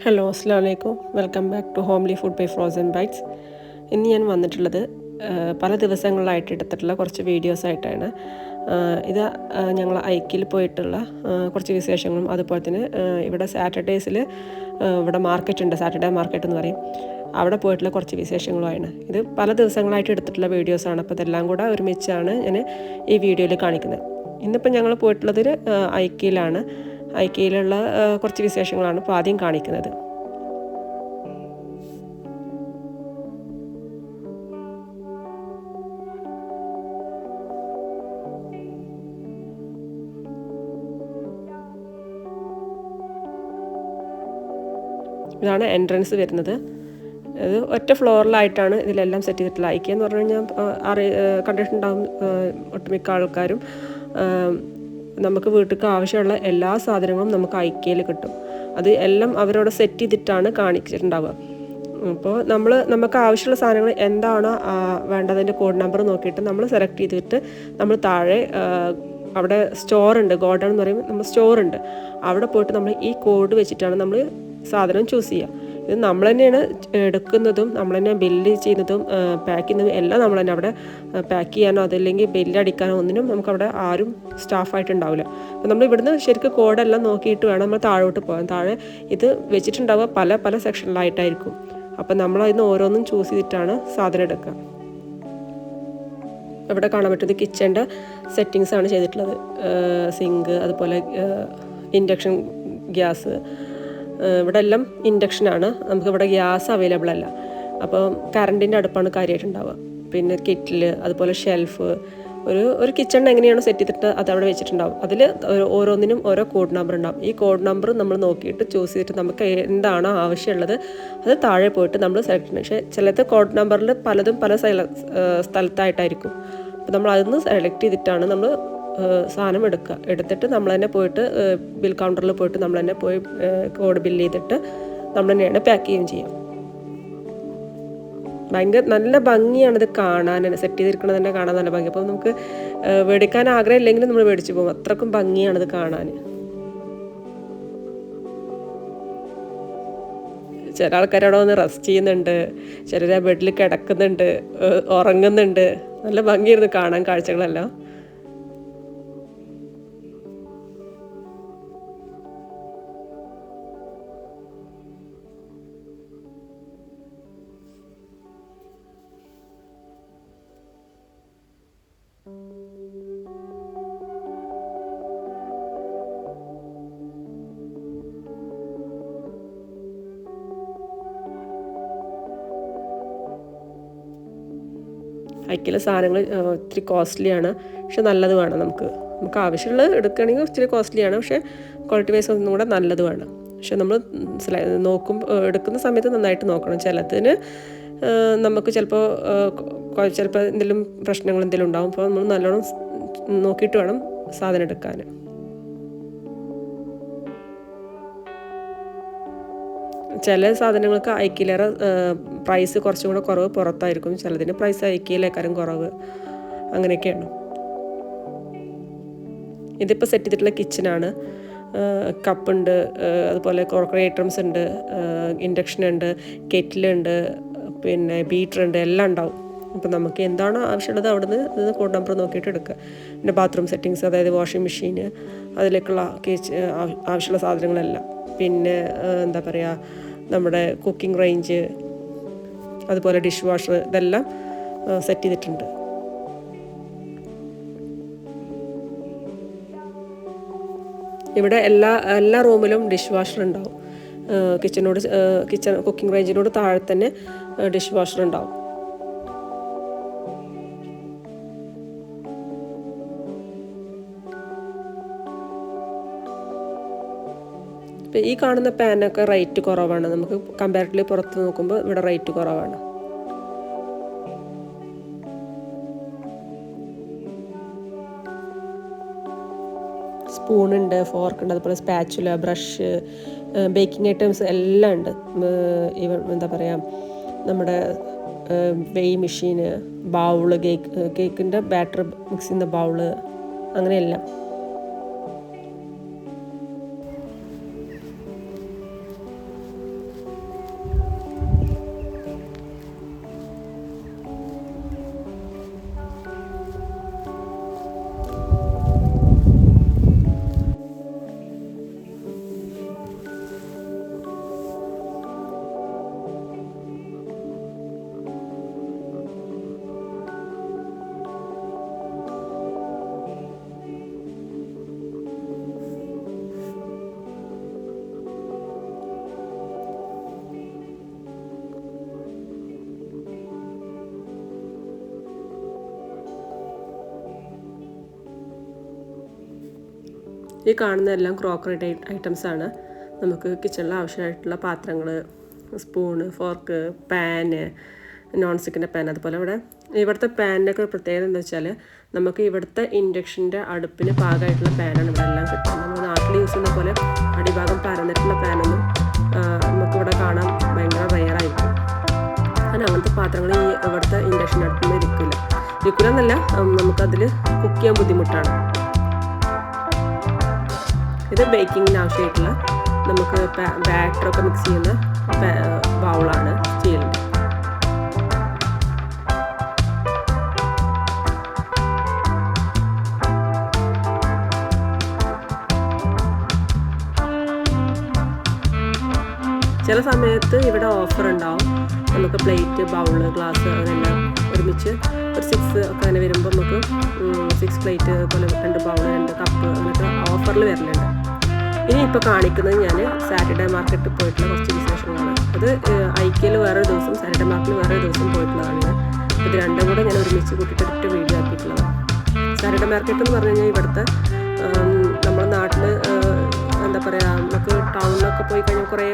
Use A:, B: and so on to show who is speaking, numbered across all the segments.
A: Hello അസ്സലാമു അലൈക്കും welcome back to homely food by frozen bites. ഇന്ന് ഞാൻ വന്നിട്ടുള്ളത് പല ദിവസങ്ങളിലായിട്ട് എടുത്തിട്ടുള്ള കുറച്ച് വീഡിയോസായിട്ടാണ്. ഇത് ഞങ്ങൾ ഐക്കിൽ പോയിട്ടുള്ള കുറച്ച് വിശേഷങ്ങളും അതുപോലെ തന്നെ ഇവിടെ സാറ്റർഡേസിൽ ഇവിടെ മാർക്കറ്റ് ഉണ്ട്, സാറ്റർഡേ മാർക്കറ്റ് എന്ന് പറയും, അവിടെ പോയിട്ടുള്ള കുറച്ച് വിശേഷങ്ങളുമാണ്. ഇത് പല ദിവസങ്ങളായിട്ട് എടുത്തിട്ടുള്ള വീഡിയോസാണ്, അപ്പോൾ ഇതെല്ലാം കൂടെ ഒരുമിച്ചാണ് ഞാൻ ഈ വീഡിയോയിൽ കാണിക്കുന്നത്. ഇന്നിപ്പോൾ ഞങ്ങൾ പോയിട്ടുള്ളതിൽ ഐക്കിയിലാണ്. ഐക്കിയിലുള്ള കുറച്ച് വിശേഷങ്ങളാണ് ഇപ്പോൾ ആദ്യം കാണിക്കുന്നത്. ഇതാണ് എൻട്രൻസ് വരുന്നത്. ഇത് ഒറ്റ ഫ്ലോറിലായിട്ടാണ് ഇതിലെല്ലാം സെറ്റ് ചെയ്തിട്ടുള്ളത്. ഐക്യ എന്ന് പറഞ്ഞു കഴിഞ്ഞാൽ കണ്ടിട്ടുണ്ടാകും ഒട്ടുമിക്ക ആൾക്കാരും. നമുക്ക് വീട്ടിലേക്ക് ആവശ്യമുള്ള എല്ലാ സാധനങ്ങളും നമുക്ക് ഐക്യയിൽ കിട്ടും. അത് എല്ലാം അവരോട് സെറ്റ് ചെയ്തിട്ടാണ് കാണിച്ചിട്ടുണ്ടാവുക. അപ്പോൾ നമുക്ക് ആവശ്യമുള്ള സാധനങ്ങൾ എന്താണോ വേണ്ടതിൻ്റെ കോഡ് നമ്പർ നോക്കിയിട്ട് നമ്മൾ സെലക്ട് ചെയ്തിട്ട് നമ്മൾ താഴെ അവിടെ സ്റ്റോറുണ്ട്, ഗോഡൗൺ എന്ന് പറയുമ്പോൾ നമ്മൾ സ്റ്റോറുണ്ട്, അവിടെ പോയിട്ട് നമ്മൾ ഈ കോഡ് വെച്ചിട്ടാണ് നമ്മൾ സാധനം ചൂസ് ചെയ്യുക. ഇത് നമ്മൾ തന്നെയാണ് എടുക്കുന്നതും നമ്മൾ തന്നെ ബില്ല് ചെയ്യുന്നതും പാക്ക് ചെയ്യുന്നതും എല്ലാം നമ്മൾ തന്നെ. അവിടെ പാക്ക് ചെയ്യാനോ അതല്ലെങ്കിൽ ബില്ലടിക്കാനോ ഒന്നിനും നമുക്കവിടെ ആരും സ്റ്റാഫായിട്ടുണ്ടാവില്ല. അപ്പോൾ നമ്മൾ ഇവിടുന്ന് ശരിക്കും കോഡെല്ലാം നോക്കിയിട്ട് വേണം നമ്മൾ താഴോട്ട് പോകാൻ. താഴെ ഇത് വെച്ചിട്ടുണ്ടാവുക പല പല സെക്ഷനിലായിട്ടായിരിക്കും. അപ്പോൾ നമ്മൾ അതിന് ഓരോന്നും ചൂസ് ചെയ്തിട്ടാണ് സാധനം എടുക്കുക. ഇവിടെ കാണാൻ പറ്റുന്നത് കിച്ചൻ്റെ സെറ്റിങ്സാണ് ചെയ്തിട്ടുള്ളത്. സിങ്ക്, അതുപോലെ ഇൻഡക്ഷൻ ഗ്യാസ്. ഇവിടെ എല്ലാം ഇൻഡക്ഷനാണ്, നമുക്കിവിടെ ഗ്യാസ് അവൈലബിൾ അല്ല. അപ്പോൾ കറണ്ടിൻ്റെ അടുപ്പാണ് കാര്യമായിട്ടുണ്ടാവുക. പിന്നെ കിറ്റിൽ, അതുപോലെ ഷെൽഫ്, ഒരു കിച്ചൺ എങ്ങനെയാണോ സെറ്റ് ചെയ്തിട്ട് അത് അവിടെ വെച്ചിട്ടുണ്ടാവും. അതിൽ ഓരോന്നിനും ഓരോ കോഡ് നമ്പർ ഉണ്ടാവും. ഈ കോഡ് നമ്പർ നമ്മൾ നോക്കിയിട്ട് ചൂസ് ചെയ്തിട്ട് നമുക്ക് എന്താണോ ആവശ്യമുള്ളത് അത് താഴെ പോയിട്ട് നമ്മൾ സെലക്ട് ചെയ്യണം. പക്ഷേ ചിലത് കോഡ് നമ്പറിൽ പലതും പല സ്ഥലത്തായിട്ടായിരിക്കും. അപ്പോൾ നമ്മൾ അതൊന്ന് സെലക്ട് ചെയ്തിട്ടാണ് നമ്മൾ സാധനം എടുത്തിട്ട് നമ്മൾ തന്നെ പോയിട്ട് ബിൽ കൗണ്ടറിൽ പോയിട്ട് നമ്മൾ തന്നെ പോയി കോഡ് ബില്ല് ചെയ്തിട്ട് നമ്മൾ തന്നെയാണ് പാക്ക് ചെയ്യുകയും ചെയ്യുക. ഭയങ്കര നല്ല ഭംഗിയാണിത് കാണാൻ, സെറ്റ് ചെയ്തിരിക്കുന്നത് തന്നെ കാണാൻ നല്ല ഭംഗി. അപ്പോൾ നമുക്ക് മേടിക്കാൻ ആഗ്രഹം ഇല്ലെങ്കിലും നമ്മൾ മേടിച്ചു പോകും, അത്രക്കും ഭംഗിയാണിത് കാണാൻ. ചില ആൾക്കാരവിടെ വന്ന് റെസ്റ്റ് ചെയ്യുന്നുണ്ട്, ചിലർ ആ ബെഡിൽ കിടക്കുന്നുണ്ട്, ഉറങ്ങുന്നുണ്ട്. നല്ല ഭംഗിയായിരുന്നു കാണാൻ കാഴ്ചകളെല്ലാം. ഐക്കിലെ സാധനങ്ങൾ ഒത്തിരി കോസ്റ്റ്ലിയാണ്, പക്ഷെ നല്ലത് വേണം. നമുക്ക് ആവശ്യമുള്ളത് എടുക്കുകയാണെങ്കിൽ ഒത്തിരി കോസ്റ്റ്ലിയാണ്, പക്ഷേ ക്വാളിറ്റി വൈസ് ഒന്നും കൂടെ നല്ലത് വേണം. പക്ഷെ നമ്മൾ എടുക്കുന്ന സമയത്ത് നന്നായിട്ട് നോക്കണം. ചിലതിന് നമുക്ക് ചിലപ്പോൾ എന്തെങ്കിലും പ്രശ്നങ്ങൾ എന്തെങ്കിലും ഉണ്ടാകും. അപ്പോൾ നമ്മൾ നല്ലോണം നോക്കിയിട്ട് വേണം സാധനം എടുക്കാൻ. ചില സാധനങ്ങൾക്ക് ഐക്കിലേറെ പ്രൈസ് കുറച്ചും കൂടെ കുറവ് പുറത്തായിരിക്കും, ചിലതിന് പ്രൈസ് ഐക്കിയിലേക്കാരും കുറവ്. അങ്ങനെയൊക്കെയാണ്. ഇതിപ്പോൾ സെറ്റ് ചെയ്തിട്ടുള്ള കിച്ചനാണ്. കപ്പുണ്ട്, അതുപോലെ ക്രോക്കറി ഐറ്റംസ് ഉണ്ട്, ഇൻഡക്ഷൻ ഉണ്ട്, കെറ്റിലുണ്ട്, പിന്നെ ബീറ്ററുണ്ട്, എല്ലാം ഉണ്ടാവും. അപ്പോൾ നമുക്ക് എന്താണോ ആവശ്യമുള്ളത് അവിടെ നിന്ന് കോഡ് നമ്പർ നോക്കിയിട്ട് എടുക്കുക. പിന്നെ ബാത്റൂം സെറ്റിങ്സ്, അതായത് വാഷിംഗ് മെഷീന്, അതിലേക്കുള്ള ആവശ്യമുള്ള സാധനങ്ങളെല്ലാം. പിന്നെ എന്താ പറയുക, നമ്മുടെ കുക്കിംഗ് റേഞ്ച്, അതുപോലെ ഡിഷ് വാഷർ, ഇതെല്ലാം സെറ്റ് ചെയ്തിട്ടുണ്ട്. ഇവിടെ എല്ലാ റൂമിലും ഡിഷ് വാഷർ ഉണ്ടാവും. കുക്കിംഗ് റേഞ്ചിനോട് താഴെ തന്നെ ഡിഷ് വാഷർ ഉണ്ടാവും. ഇപ്പം ഈ കാണുന്ന പാനൊക്കെ റേറ്റ് കുറവാണ്. നമുക്ക് കമ്പാരിറ്റീവ്ലി പുറത്ത് നോക്കുമ്പോൾ ഇവിടെ റേറ്റ് കുറവാണ്. സ്പൂണുണ്ട്, ഫോർക്കുണ്ട്, അതുപോലെ സ്പാച്ചുല, ബ്രഷ്, ബേക്കിംഗ് ഐറ്റംസ് എല്ലാം ഉണ്ട്. എന്താ പറയുക, നമ്മുടെ വെയ് മെഷീന്, ബൗള്, കേക്കിൻ്റെ ബാറ്റർ മിക്സ് ചെയ്യുന്ന ബൗള്, അങ്ങനെയെല്ലാം. ഈ കാണുന്നതെല്ലാം ക്രോക്കറി ഐറ്റംസാണ്. നമുക്ക് കിച്ചണിൽ ആവശ്യമായിട്ടുള്ള പാത്രങ്ങൾ, സ്പൂണ്, ഫോർക്ക്, പാന്, നോൺ സ്റ്റിക്കിൻ്റെ പാൻ. അതുപോലെ ഇവിടുത്തെ പാനിനൊക്കെ പ്രത്യേകത എന്താ വെച്ചാൽ നമുക്ക് ഇവിടുത്തെ ഇൻഡക്ഷൻ്റെ അടുപ്പിന് പാകമായിട്ടുള്ള പാനാണ് ഇവിടെ എല്ലാം കിട്ടുക. നമ്മൾ നാട്ടിൽ യൂസ് ചെയ്യുന്ന പോലെ അടിഭാഗം പരന്നിട്ടുള്ള പാനൊന്നും നമുക്കിവിടെ കാണാൻ ഭയങ്കര റെയറായിരിക്കും. കാരണം അങ്ങനത്തെ പാത്രങ്ങൾ ഈ ഇവിടുത്തെ ഇൻഡക്ഷൻ അടുപ്പിൽ ഇരിക്കില്ല എന്നല്ല, നമുക്കതിൽ കുക്ക് ചെയ്യാൻ ബുദ്ധിമുട്ടാണ്. ഇത് ബേക്കിങ്ങിന് ആവശ്യമായിട്ടുള്ള നമുക്ക് ബാറ്ററൊക്കെ മിക്സ് ചെയ്യുന്ന ബൗളാണ് സ്റ്റീലിൻ്റെ. ചില സമയത്ത് ഇവിടെ ഓഫർ ഉണ്ടാവും. നമുക്ക് പ്ലേറ്റ്, ബൗള്, ഗ്ലാസ് അങ്ങനെയെല്ലാം ഒരുമിച്ച് ഒരു 6 ഒക്കെ അങ്ങനെ വരുമ്പോൾ നമുക്ക് 6 പ്ലേറ്റ് പോലെ 2 ബൗള്, 2 കപ്പ് അങ്ങനത്തെ ഓഫറിൽ വരുന്നുണ്ട്. ഇനി ഇപ്പോൾ കാണിക്കുന്നത് ഞാൻ സാറ്റർഡേ മാർക്കറ്റിൽ പോയിട്ടുള്ള കുറച്ച് വിശേഷങ്ങളാണ്. അത് ഐക്യയിൽ വേറൊരു ദിവസം, സാറ്റർഡേ മാർക്കറ്റിൽ വേറൊരു ദിവസം പോയിട്ടുള്ളതാണ്. ഇത് രണ്ടും കൂടെ ഞാൻ ഒരുമിച്ച് കൂട്ടിയിട്ട് ഒറ്റ വീഡിയോ ആക്കിയിട്ടുള്ളതാണ്. സാറ്റർഡേ മാർക്കറ്റ് എന്ന് പറഞ്ഞു കഴിഞ്ഞാൽ ഇവിടുത്തെ നമ്മുടെ നാട്ടിൽ എന്താ പറയുക, നമുക്ക് ടൗണിലൊക്കെ പോയി കഴിഞ്ഞാൽ കുറേ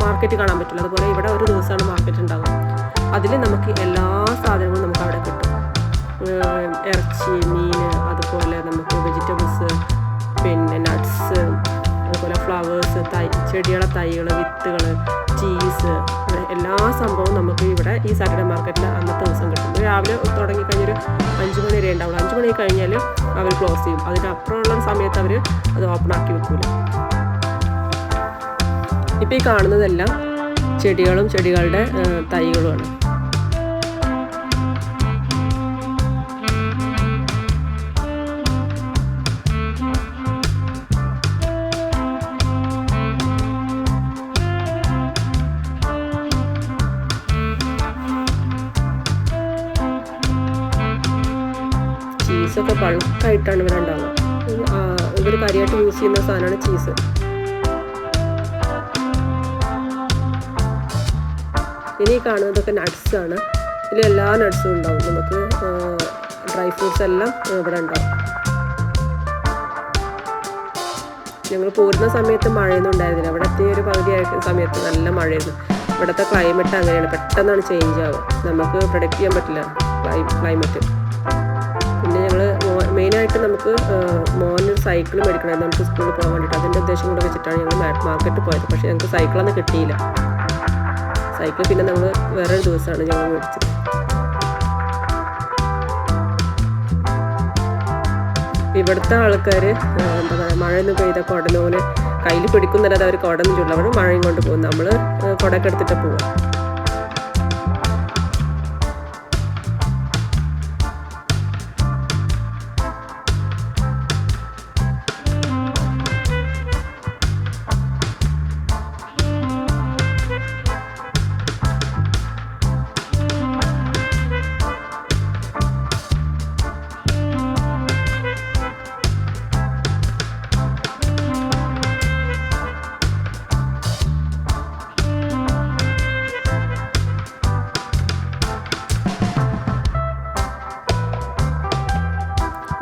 A: മാർക്കറ്റ് കാണാൻ പറ്റില്ല. അതുപോലെ ഇവിടെ ഒരു ദിവസമാണ് മാർക്കറ്റ് ഉണ്ടാകുക. അതിൽ നമുക്ക് എല്ലാ സാധനങ്ങളും നമുക്ക് അവിടെ കിട്ടും. ഇറച്ചി, മീൻ, അതുപോലെ നമുക്ക് വെജിറ്റബിൾസ്, പിന്നെ നട്ട്സ്, അതുപോലെ ഫ്ലവേഴ്സ്, ചെടികളെ തൈകൾ, വിത്തുകൾ, ചീസ്, എല്ലാ സംഭവവും നമുക്ക് ഇവിടെ ഈ സാറ്റർഡേ മാർക്കറ്റിൽ അന്നത്തെ ദിവസം കിട്ടും. രാവിലെ തുടങ്ങിക്കഴിഞ്ഞൊരു 5 മണി വരെ ഉണ്ടാവുള്ളൂ. 5 മണി കഴിഞ്ഞാൽ അവർ ക്ലോസ് ചെയ്യും. അതിനപ്പുറമുള്ള സമയത്ത് അവർ അത് ഓപ്പൺ ആക്കി വെക്കൂല. ഇപ്പോൾ ഈ കാണുന്നതെല്ലാം ചെടികളും ചെടികളുടെ തൈകളുമാണ്. ചീസൊക്കെ ബൾക്കായിട്ടാണ് ഇവിടെ ഉണ്ടാവുക. ഇവർ കാര്യമായിട്ട് യൂസ് ചെയ്യുന്ന സാധനമാണ് ചീസ്. ഇനി കാണുന്നതൊക്കെ നട്ട്സാണ്. ഇതിൽ എല്ലാ നട്ട്സും ഉണ്ടാവും. നമുക്ക് ഡ്രൈ ഫ്രൂട്ട്സ് എല്ലാം ഇവിടെ ഉണ്ടാവും. ഞങ്ങൾ പോരുന്ന സമയത്ത് മഴയൊന്നും ഉണ്ടായിരുന്നില്ല. ഇവിടെ എത്തിയ ഒരു പകുതിയായിട്ട് സമയത്ത് നല്ല മഴയായിരുന്നു. ഇവിടുത്തെ ക്ലൈമറ്റ് അങ്ങനെയാണ്, പെട്ടെന്നാണ് ചേഞ്ച് ആവുക. നമുക്ക് പ്രൊഡിക്റ്റ് ചെയ്യാൻ പറ്റില്ല ക്ലൈമറ്റ്. പിന്നെ ഞങ്ങൾ മെയിനായിട്ട് നമുക്ക് മോനൊരു സൈക്കിൾ മേടിക്കണമായിരുന്നു നമുക്ക് സ്കൂളിൽ പോകാൻ വേണ്ടിയിട്ട്. അതിൻ്റെ ഉദ്ദേശം കൂടെ വെച്ചിട്ടാണ് ഞങ്ങൾ മാർക്കറ്റ് പോയത്. പക്ഷേ ഞങ്ങൾക്ക് സൈക്കിളൊന്നും കിട്ടിയില്ല. സൈക്കിൾ പിന്നെ നമ്മൾ വേറൊരു ദിവസമാണ് ഞങ്ങൾ മേടിച്ചത്. ഇവിടുത്തെ ആൾക്കാർ എന്താ പറയുക, മഴയൊന്നും പെയ്ത കുടലോല് കയ്യിൽ പിടിക്കുന്നില്ലാതെ അവർ കുടൊന്നും ചൂടില്ല. അവർ മഴയും കൊണ്ട് പോകും. നമ്മൾ കുടയൊക്കെ എടുത്തിട്ട് പോവാം.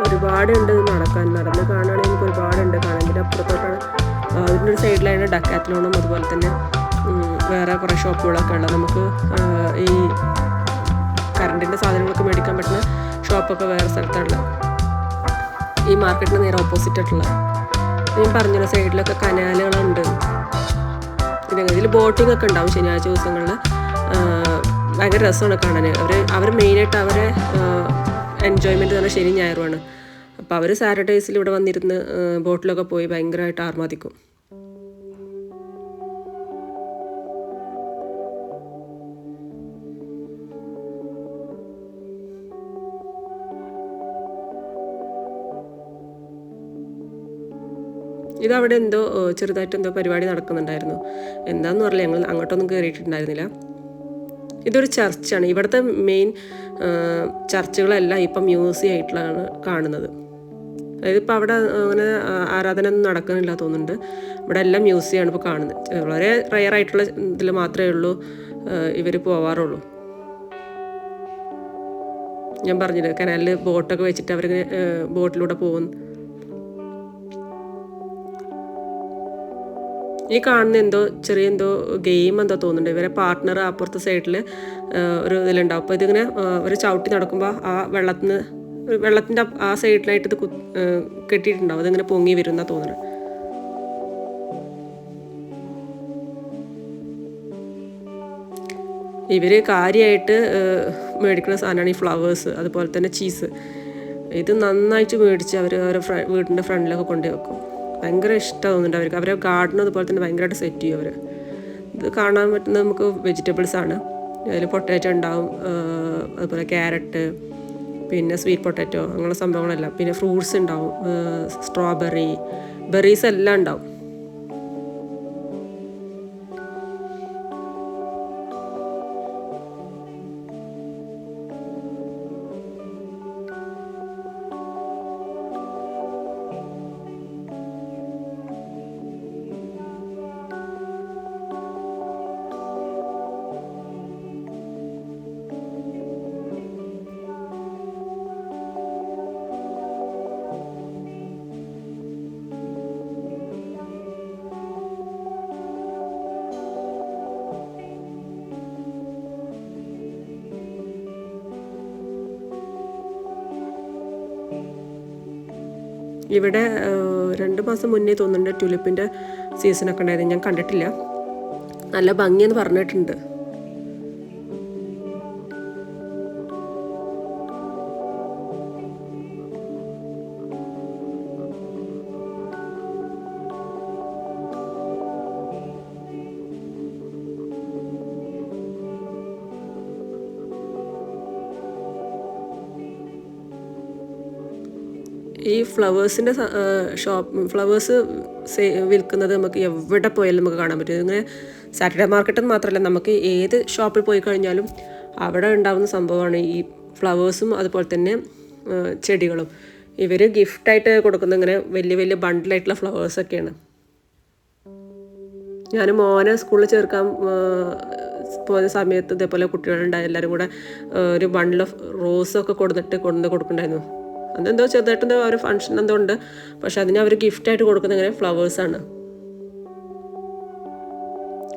A: ഒരുപാടുണ്ട് നടന്ന് കാണുകയാണെങ്കിൽ നമുക്ക് ഒരുപാടുണ്ട് കാണാൻ. ഇതിൻ്റെ അപ്പുറത്തോട്ടാണ്, ഇതിൻ്റെ ഒരു സൈഡിലാണ് ഡക്കാത്തലോണും അതുപോലെ തന്നെ വേറെ കുറേ ഷോപ്പുകളൊക്കെ ഉള്ളത്. നമുക്ക് ഈ കറണ്ടിൻ്റെ സാധനങ്ങളൊക്കെ മേടിക്കാൻ പറ്റുന്ന ഷോപ്പൊക്കെ വേറെ സ്ഥലത്താണുള്ളത്. ഈ മാർക്കറ്റിന് നേരെ ഓപ്പോസിറ്റ് ആയിട്ടുള്ളത്. ഞാൻ പറഞ്ഞല്ലോ സൈഡിലൊക്കെ കനാലുകളുണ്ട്. ഇതിൽ ബോട്ടിംഗ് ഒക്കെ ഉണ്ടാവും ശനിയാഴ്ച ദിവസങ്ങളിൽ. ഭയങ്കര രസമാണ് കാണാൻ. അവർ മെയിനായിട്ട് അവരെ എൻജോയ്മെൻറ്റ് തന്നെ ശനി ഞായറുമാണ്. അപ്പോൾ അവർ സാറ്റർഡേയ്സിൽ ഇവിടെ വന്നിരുന്ന് ബോട്ടിലൊക്കെ പോയി ഭയങ്കരമായിട്ട് ആർമാദിക്കും. ഇതവിടെ എന്തോ ചെറുതായിട്ട് എന്തോ പരിപാടി നടക്കുന്നുണ്ടായിരുന്നു. എന്താണെന്ന് പറഞ്ഞാൽ ഞങ്ങൾ അങ്ങോട്ടൊന്നും കയറിയിട്ടുണ്ടായിരുന്നില്ല. ഇതൊരു ചർച്ചാണ്. ഇവിടുത്തെ മെയിൻ ചർച്ചുകളെല്ലാം ഇപ്പം മ്യൂസിയം ആയിട്ടുള്ളതാണ് കാണുന്നത്. അതായത് ഇപ്പോൾ അവിടെ അങ്ങനെ ആരാധന ഒന്നും നടക്കുന്നില്ല തോന്നുന്നുണ്ട്. ഇവിടെ എല്ലാം മ്യൂസിയമാണ് ഇപ്പോൾ കാണുന്നത്. വളരെ റെയറായിട്ടുള്ള ഇതിൽ മാത്രമേ ഉള്ളൂ ഇവർ പോവാറുള്ളൂ. ഞാൻ പറഞ്ഞില്ലേ കനാലിൽ ബോട്ടൊക്കെ വെച്ചിട്ട് അവരിങ്ങനെ ബോട്ടിലൂടെ പോകും. ഈ കാണുന്ന എന്തോ ചെറിയ എന്തോ ഗെയിം എന്തോ തോന്നുന്നുണ്ട്. ഇവരെ പാർട്ട്ണർ അപ്പുറത്തെ സൈഡിൽ ഒരു ഇതിലുണ്ടാവും. അപ്പോൾ ഇതിങ്ങനെ ഒരു ചവിട്ടി നടക്കുമ്പോൾ ആ വെള്ളത്തിൻ്റെ ആ സൈഡിലായിട്ട് ഇത് കെട്ടിയിട്ടുണ്ടാവും. അതിങ്ങനെ പൊങ്ങി വരുന്ന തോന്നുന്നു. ഇവർ കാര്യമായിട്ട് മേടിക്കുന്ന സാധനമാണ് ഈ ഫ്ലവേഴ്സ്, അതുപോലെ തന്നെ ചീസ്. ഇത് നന്നായിട്ട് മേടിച്ച് അവർ അവരുടെ വീടിൻ്റെ ഫ്രണ്ടിലൊക്കെ കൊണ്ടുപോയി വെക്കും. ഭയങ്കര ഇഷ്ടം തോന്നുന്നുണ്ട് അവർക്ക്. അവരെ ഗാർഡനും അതുപോലെ തന്നെ ഭയങ്കരമായിട്ട് സെറ്റ് ചെയ്യും അവർ. ഇത് കാണാൻ പറ്റുന്നത് നമുക്ക് വെജിറ്റബിൾസാണ്. അതിൽ പൊട്ടാറ്റോ ഉണ്ടാവും, അതുപോലെ ക്യാരറ്റ്, പിന്നെ സ്വീറ്റ് പൊട്ടാറ്റോ, അങ്ങനെയുള്ള സംഭവങ്ങളെല്ലാം. പിന്നെ ഫ്രൂട്ട്സ് ഉണ്ടാവും, സ്ട്രോബെറി, ബെറീസ് എല്ലാം ഉണ്ടാവും. ഇവിടെ 2 മാസം മുന്നേ തോന്നുന്നുണ്ട് ട്യൂലിപ്പിൻ്റെ സീസണൊക്കെ ഉണ്ടായിരുന്നു. ഞാൻ കണ്ടിട്ടില്ല. നല്ല ഭംഗിയെന്ന് പറഞ്ഞിട്ടുണ്ട്. ഈ ഫ്ലവേഴ്സിൻ്റെ ഫ്ലവേഴ്സ് വിൽക്കുന്നത് നമുക്ക് എവിടെ പോയാലും നമുക്ക് കാണാൻ പറ്റും. ഇങ്ങനെ സാറ്റർഡേ മാർക്കറ്റെന്ന് മാത്രമല്ല, നമുക്ക് ഏത് ഷോപ്പിൽ പോയി കഴിഞ്ഞാലും അവിടെ ഉണ്ടാകുന്ന സംഭവമാണ് ഈ ഫ്ലവേഴ്സും അതുപോലെ തന്നെ ചെടികളും. ഇവർ ഗിഫ്റ്റായിട്ട് കൊടുക്കുന്ന ഇങ്ങനെ വലിയ വലിയ ബണ്ടിലായിട്ടുള്ള ഫ്ലവേഴ്സൊക്കെയാണ്. ഞാൻ മോനെ സ്കൂളിൽ ചേർക്കാൻ പോയ സമയത്ത് ഇതേപോലെ കുട്ടികളുണ്ടായി, എല്ലാവരും കൂടെ ഒരു ബണ്ടിൽ ഓഫ് റോസൊക്കെ കൊണ്ടുവന്ന് കൊടുക്കണ്ടായിരുന്നു. അതെന്തോ ചെറുതായിട്ടെന്തോ ഒരു ഫംഗ്ഷൻ എന്തോ ഉണ്ട്, പക്ഷെ അതിന് അവർ ഗിഫ്റ്റായിട്ട് കൊടുക്കുന്ന ഇങ്ങനെ ഫ്ലവേഴ്സാണ്.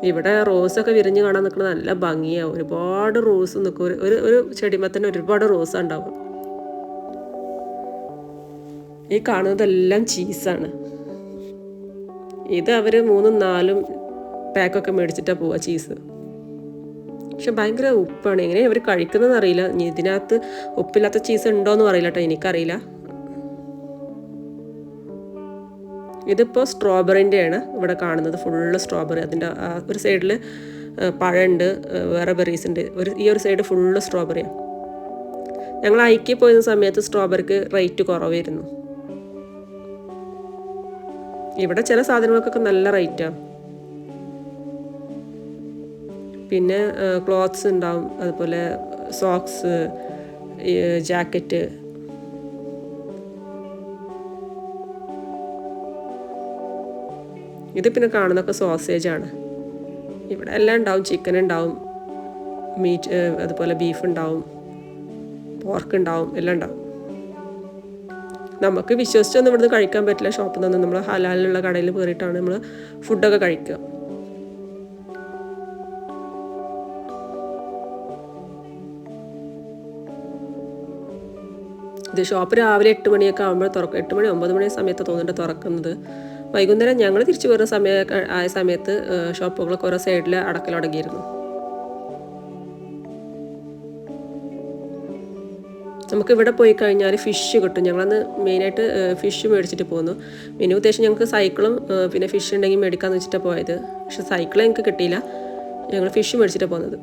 A: ഇവിടെ റോസൊക്കെ വിരിഞ്ഞ് കാണാൻ നിൽക്കുന്നത് നല്ല ഭംഗിയാവും. ഒരുപാട് റോസ് നിൽക്കും. ഒരു ചെടിമേ തന്നെ ഒരുപാട് റോസ് ഉണ്ടാവും. ഈ കാണുന്നതെല്ലാം ചീസാണ്. ഇത് അവർ 3-4 പാക്കൊക്കെ മേടിച്ചിട്ടാണ് പോവുക ചീസ്. പക്ഷെ ഭയങ്കര ഉപ്പാണ്. എങ്ങനെ ഇവർ കഴിക്കുന്നതെന്ന് അറിയില്ല. ഇതിനകത്ത് ഉപ്പില്ലാത്ത ചീസ് ഉണ്ടോയെന്നും അറിയില്ല കേട്ടോ, എനിക്കറിയില്ല. ഇതിപ്പോൾ സ്ട്രോബെറിൻ്റെയാണ് ഇവിടെ കാണുന്നത്, ഫുള്ള് സ്ട്രോബെറി. അതിൻ്റെ ഒരു സൈഡിൽ പഴമുണ്ട്, വേറെ ബെറീസ് ഉണ്ട്. ഈ ഒരു സൈഡ് ഫുള്ള് സ്ട്രോബെറിയാണ്. ഞങ്ങൾ ഐക്കി പോയിരുന്ന സമയത്ത് സ്ട്രോബെറിക്ക് റേറ്റ് കുറവായിരുന്നു. ഇവിടെ ചില സാധനങ്ങൾക്കൊക്കെ നല്ല റേറ്റാണ്. പിന്നെ ക്ലോത്ത്സ് ഉണ്ടാവും, അതുപോലെ സോക്സ്, ജാക്കറ്റ്. ഇത് പിന്നെ കാണുന്നതൊക്കെ സോസേജാണ്. ഇവിടെ എല്ലാം ഉണ്ടാവും. ചിക്കൻ ഉണ്ടാവും, മീറ്റ്, അതുപോലെ ബീഫ് ഉണ്ടാവും, പോർക്ക് ഉണ്ടാവും, എല്ലാം ഉണ്ടാവും. നമുക്ക് വിശ്വസിച്ചൊന്നും ഇവിടുന്ന് കഴിക്കാൻ പറ്റില്ല. ഷോപ്പിൽ നിന്നും നമ്മൾ ഹലാലിലുള്ള കടയിൽ കയറിയിട്ടാണ് നമ്മൾ ഫുഡൊക്കെ കഴിക്കുക. ഇത് ഷോപ്പ് രാവിലെ 8 മണിയൊക്കെ ആകുമ്പോൾ തുറക്കും. 8 മണി 9 മണി സമയത്ത് തോന്നുന്നുണ്ട് തുറക്കുന്നത്. വൈകുന്നേരം ഞങ്ങൾ തിരിച്ചു വരുന്ന ആയ സമയത്ത് ഷോപ്പുകളൊക്കെ ഓരോ സൈഡിൽ അടക്കൽ തുടങ്ങിയിരുന്നു. നമുക്കിവിടെ പോയി കഴിഞ്ഞാൽ ഫിഷ് കിട്ടും. ഞങ്ങളന്ന് മെയിനായിട്ട് ഫിഷ് മേടിച്ചിട്ട് പോന്നു. പിന്നെ ഉദ്ദേശം ഞങ്ങൾക്ക് സൈക്കിളും പിന്നെ ഫിഷ് ഉണ്ടെങ്കിൽ മേടിക്കാമെന്ന് വെച്ചിട്ടാണ് പോയത്. പക്ഷെ സൈക്കിൾ ഞങ്ങൾക്ക് കിട്ടിയില്ല. ഞങ്ങൾ ഫിഷ് മേടിച്ചിട്ടാണ് പോകുന്നത്.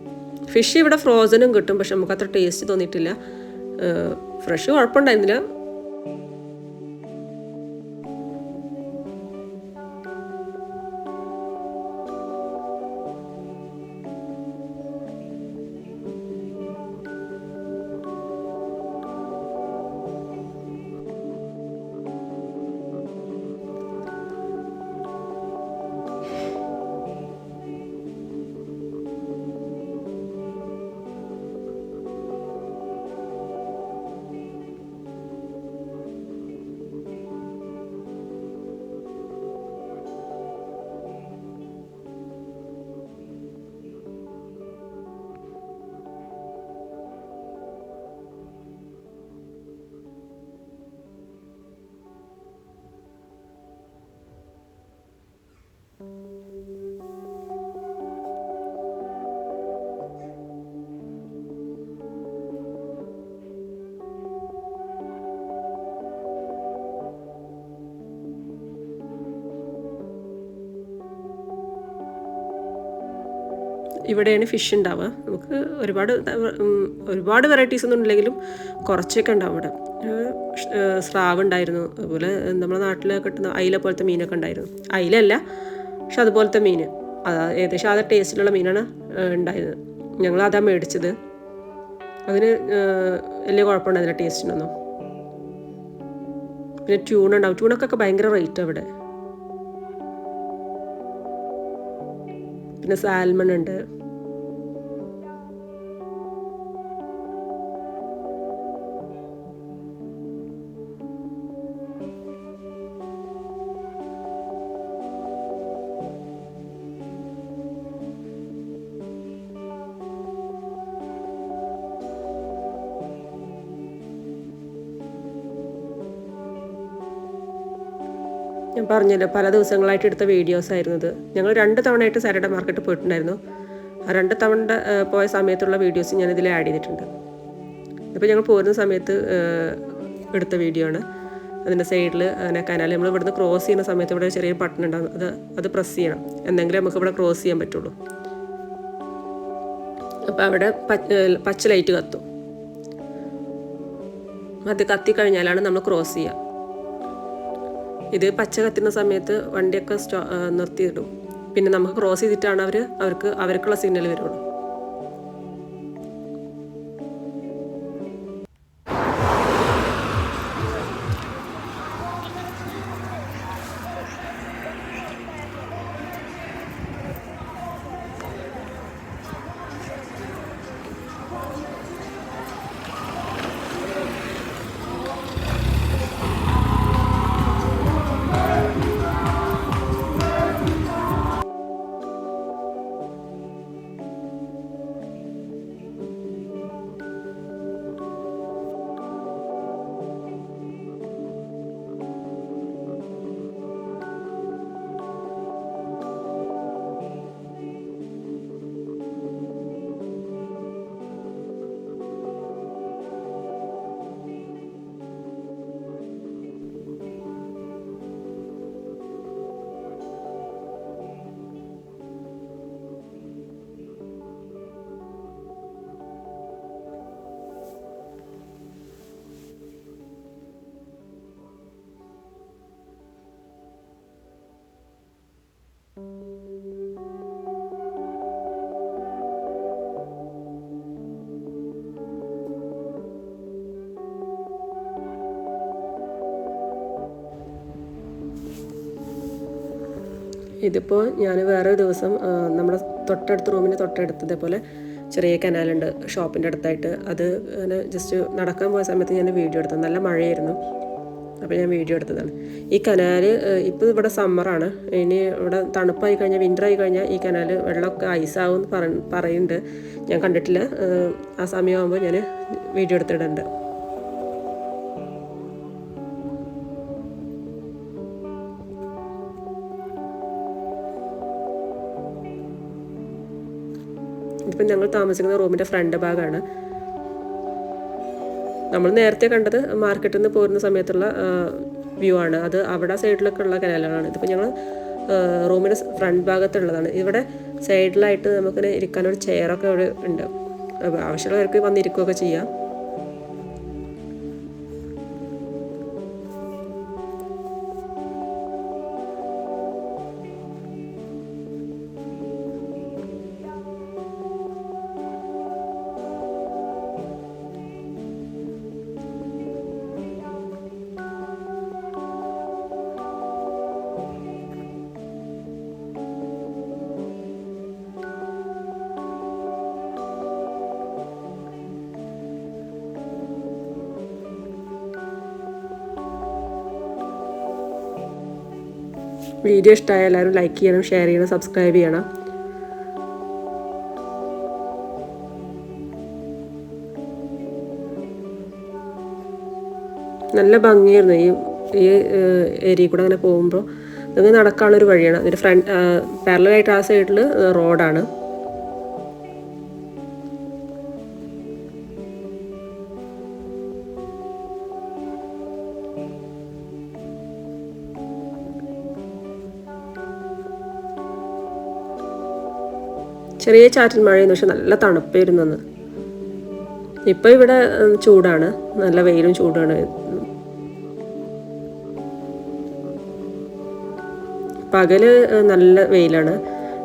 A: ഫിഷ് ഇവിടെ ഫ്രോസനും കിട്ടും, പക്ഷെ നമുക്ക് അത്ര ടേസ്റ്റ് തോന്നിയിട്ടില്ല. ഫ്രഷ് കുഴപ്പമുണ്ടായിരുന്നില്ല. ഇവിടെയാണ് ഫിഷ് ഉണ്ടാവുക. നമുക്ക് ഒരുപാട് വെറൈറ്റീസ് ഒന്നും ഇല്ലെങ്കിലും കുറച്ചൊക്കെ ഉണ്ടാവും ഇവിടെ. സ്രാവ് ഉണ്ടായിരുന്നു, അതുപോലെ നമ്മുടെ നാട്ടിൽ കിട്ടുന്ന അയില പോലത്തെ മീനൊക്കെ ഉണ്ടായിരുന്നു. അയിലല്ല, പക്ഷെ അതുപോലത്തെ മീൻ, ഏകദേശം അത് ടേസ്റ്റിലുള്ള മീനാണ് ഉണ്ടായിരുന്നത്. ഞങ്ങൾ അതാ മേടിച്ചത്. അതിന് വലിയ കുഴപ്പമുണ്ടായിരുന്നില്ല ടേസ്റ്റിനൊന്നും. പിന്നെ ട്യൂണ ഉണ്ടാവും. ട്യൂണക്കൊക്കെ ഭയങ്കര റേറ്റ് അവിടെ. പിന്നെ സാൽമൺ ഉണ്ട്. ഞാൻ പറഞ്ഞല്ലോ, പല ദിവസങ്ങളായിട്ട് എടുത്ത വീഡിയോസ് ആയിരുന്നത്. ഞങ്ങൾ 2 തവണയായിട്ട് സാറ്റർഡേ മാർക്കറ്റ് പോയിട്ടുണ്ടായിരുന്നു. ആ 2 തവണ പോയ സമയത്തുള്ള വീഡിയോസ് ഞാനിതിൽ ആഡ് ചെയ്തിട്ടുണ്ട്. ഇപ്പോൾ ഞങ്ങൾ പോരുന്ന സമയത്ത് എടുത്ത വീഡിയോ ആണ്. അതിൻ്റെ സൈഡിൽ അങ്ങനെ കനാൽ, നമ്മൾ ഇവിടുന്ന് ക്രോസ് ചെയ്യുന്ന സമയത്ത് ഇവിടെ ചെറിയൊരു ബട്ടൺ ഉണ്ടാകും, അത് പ്രസ് ചെയ്യണം, എന്നെങ്കിലും നമുക്ക് ഇവിടെ ക്രോസ് ചെയ്യാൻ പറ്റുള്ളൂ. അപ്പോൾ അവിടെ പച്ച ലൈറ്റ് കത്തും. അത് കത്തിക്കഴിഞ്ഞാലാണ് നമ്മൾ ക്രോസ് ചെയ്യുക. ഇത് പച്ച കത്തുന്ന സമയത്ത് വണ്ടിയൊക്കെ നിർത്തിയിടും. പിന്നെ നമുക്ക് ക്രോസ് ചെയ്തിട്ടാണ് അവർക്കുള്ള സിഗ്നൽ വരുള്ളൂ. ഇതിപ്പോൾ ഞാൻ വേറൊരു ദിവസം നമ്മുടെ റൂമിന് തൊട്ടടുത്ത് ഇതേപോലെ ചെറിയ കനാലുണ്ട് ഷോപ്പിൻ്റെ അടുത്തായിട്ട്. അത് അങ്ങനെ ജസ്റ്റ് നടക്കാൻ പോയ സമയത്ത് ഞാൻ വീഡിയോ എടുത്തത്. നല്ല മഴയായിരുന്നു, അപ്പോൾ ഞാൻ വീഡിയോ എടുത്തതാണ്. ഈ കനാൽ ഇപ്പോൾ ഇവിടെ സമ്മറാണ്, ഇനി ഇവിടെ തണുപ്പായി കഴിഞ്ഞാൽ, വിൻ്ററായി കഴിഞ്ഞാൽ ഈ കനാൽ വെള്ളമൊക്കെ ഐസാവും പറയുന്നുണ്ട്. ഞാൻ കണ്ടിട്ടില്ല. ആ സമയമാകുമ്പോൾ ഞാൻ വീഡിയോ എടുത്തിടുന്നുണ്ട്. ഇതിപ്പോൾ ഞങ്ങൾ താമസിക്കുന്ന റൂമിൻ്റെ ഫ്രണ്ട് ഭാഗമാണ്. നമ്മൾ നേരത്തെ കണ്ടത് മാർക്കറ്റിൽ നിന്ന് പോരുന്ന സമയത്തുള്ള വ്യൂ ആണ്. അത് അവിടെ സൈഡിലൊക്കെ ഉള്ള കനാലുകളാണ്. ഇതിപ്പോൾ ഞങ്ങൾ റൂമിൻ്റെ ഫ്രണ്ട് ഭാഗത്തുള്ളതാണ്. ഇവിടെ സൈഡിലായിട്ട് നമുക്കിങ്ങനെ ഇരിക്കാനൊരു ചെയറൊക്കെ ഇവിടെ ഉണ്ട്. ആവശ്യമുള്ളവർക്ക് വന്നിരിക്കുകയൊക്കെ ചെയ്യാം. വീഡിയോ ഇഷ്ടമായ എല്ലാവരും ലൈക്ക് ചെയ്യണം, ഷെയർ ചെയ്യണം, സബ്സ്ക്രൈബ് ചെയ്യണം. നല്ല ഭംഗിയായിരുന്നു ഈ ഏരിയയിൽ കൂടെ അങ്ങനെ പോകുമ്പോൾ. നിങ്ങൾ നടക്കാനുള്ളൊരു വഴിയാണ്. അതിൻ്റെ പാരലലായിട്ട് ആ സൈഡിൽ റോഡാണ്. ചെറിയ ചാറ്റൽ മഴയെന്ന്, പക്ഷെ നല്ല തണുപ്പായിരുന്നു അന്ന്. ഇപ്പോൾ ഇവിടെ ചൂടാണ്, നല്ല വെയിലും ചൂടാണ്. പകല് നല്ല വെയിലാണ്,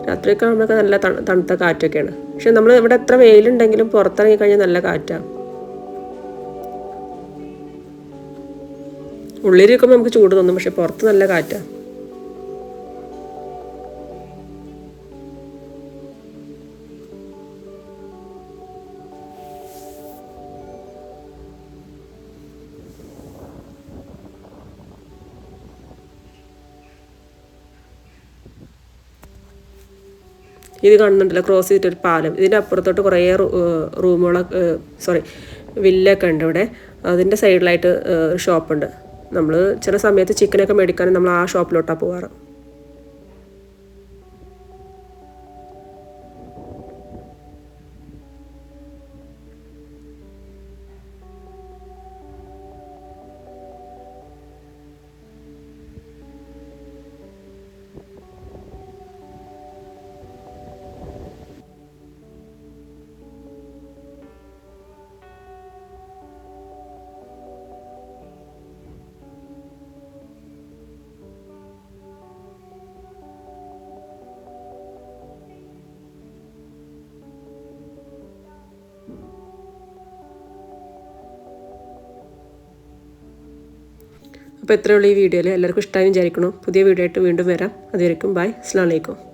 A: രാത്രിയൊക്കെ ആകുമ്പോഴൊക്കെ നല്ല തണുത്ത കാറ്റൊക്കെയാണ്. പക്ഷെ നമ്മൾ ഇവിടെ എത്ര വെയിലുണ്ടെങ്കിലും പുറത്തിറങ്ങി കഴിഞ്ഞാൽ നല്ല കാറ്റാണ്. ഉള്ളിലിരിക്കുമ്പോൾ നമുക്ക് ചൂട് തോന്നും, പക്ഷെ പുറത്ത് നല്ല കാറ്റാണ്. ഇത് കാണുന്നുണ്ടല്ലോ, ക്രോസ് ചെയ്തിട്ടൊരു പാലം. ഇതിൻ്റെ അപ്പുറത്തോട്ട് കുറേ റൂമുകളൊക്കെ, സോറി, വില്ലൊക്കെ ഉണ്ട് ഇവിടെ. അതിൻ്റെ സൈഡിലായിട്ട് ഒരു ഷോപ്പുണ്ട്. നമ്മൾ ചില സമയത്ത് ചിക്കനൊക്കെ മേടിക്കാനും നമ്മൾ ആ ഷോപ്പിലോട്ടാണ് പോകാറ്. അപ്പോൾ ഇത്രയുള്ള ഈ വീഡിയോയിൽ എല്ലാവർക്കും ഇഷ്ടമായി വിചാരിക്കണം. പുതിയ വീഡിയോ ആയിട്ട് വീണ്ടും വരാം. അതുവരെയും ബൈ, അസ്സലാമു അലൈക്കും.